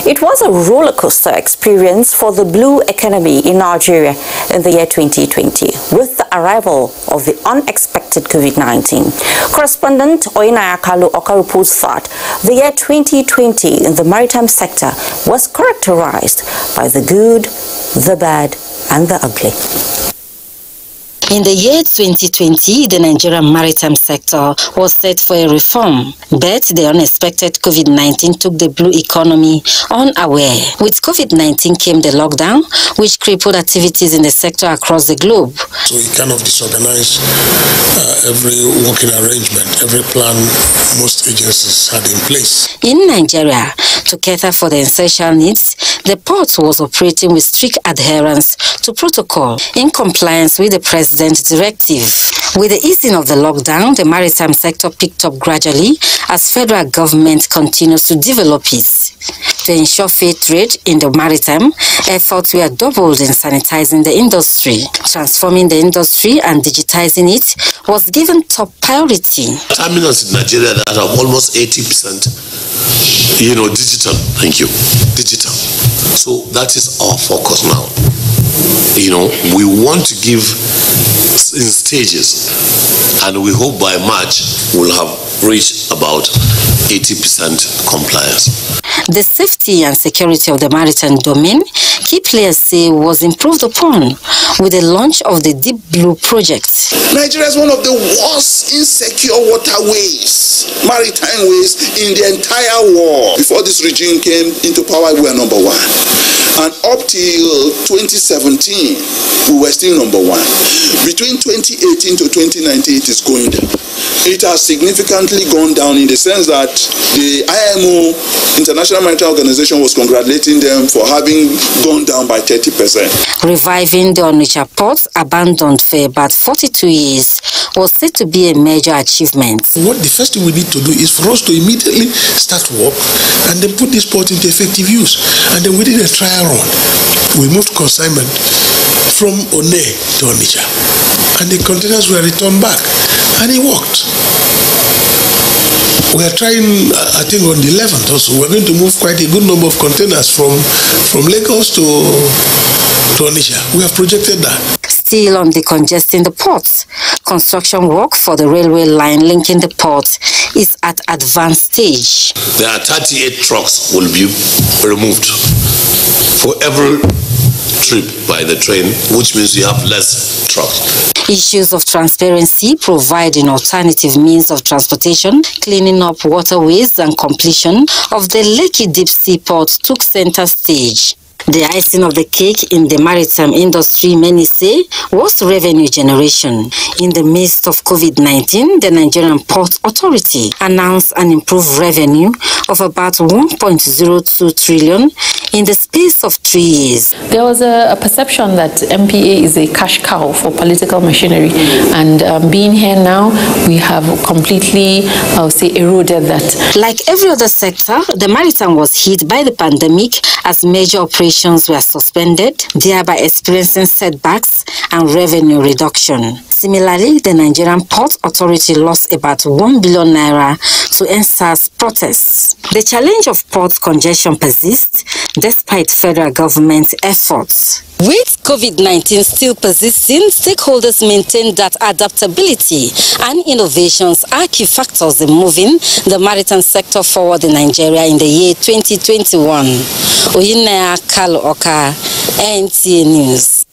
It was a roller coaster experience for the blue economy in Nigeria in the year 2020 with the arrival of the unexpected COVID-19. Correspondent Oyinnaya Kalu reports that the year 2020 in the maritime sector was characterized by the good, the bad, and the ugly. In the year 2020, the Nigerian maritime sector was set for a reform, but the unexpected COVID-19 took the blue economy unaware. With COVID-19 came the lockdown, which crippled activities in the sector across the globe. So we kind of disorganized every working arrangement, every plan most agencies had in place. In Nigeria, to cater for the essential needs, the port was operating with strict adherence to protocol in compliance with the President's directive. With the easing of the lockdown, the maritime sector picked up gradually as federal government continues to develop it. To ensure fair trade in the maritime, efforts were doubled in sanitizing the industry. Transforming the industry and digitizing it was given top priority. Terminals in Nigeria that are almost 80%, digital. Thank you. Digital. So that is our focus now. We want to give in stages, and we hope by March we'll have reached about 80% compliance. The safety and security of the maritime domain, key players say, was improved upon with the launch of the Deep Blue project. Nigeria is one of the worst insecure waterways, maritime ways in the entire world. Before this regime came into power, we were number one. And up till 2017, we were still number one. Between 2018 to 2019, it is going down. It has significantly gone down in the sense that the IMO, International Maritime Organization, was congratulating them for having gone down by 30%. Reviving the Onitsha port, abandoned for about 42 years, was said to be a major achievement. What the first thing we need to do is for us to immediately start work and then put this port into effective use. And then we did a trial run. We moved consignment from One to Onitsha, and the containers were returned back, and it worked. We are trying, I think on the 11th also, we're going to move quite a good number of containers from Lagos to Oyinnaya. We have projected that. Still on decongesting the ports, construction work for the railway line linking the port is at advanced stage. There are 38 trucks will be removed for every trip by the train, which means you have less trucks. Issues of transparency, providing alternative means of transportation, cleaning up waterways, and completion of the Lekki Deep Sea Port took center stage. The icing of the cake in the maritime industry, many say, was revenue generation. In the midst of COVID-19, the Nigerian Port Authority announced an improved revenue of about 1.02 trillion in the space of 3 years. There was a perception that MPA is a cash cow for political machinery, and being here now, we have completely, eroded that. Like every other sector, the maritime was hit by the pandemic as major operations were suspended, thereby experiencing setbacks and revenue reduction. Similarly, the Nigerian Port Authority lost about 1 billion naira to NSAS protests. The challenge of port congestion persists despite federal government efforts. With COVID-19 still persisting, stakeholders maintain that adaptability and innovations are key factors in moving the maritime sector forward in Nigeria in the year 2021. Oyinnaya, Kalu, NTA News.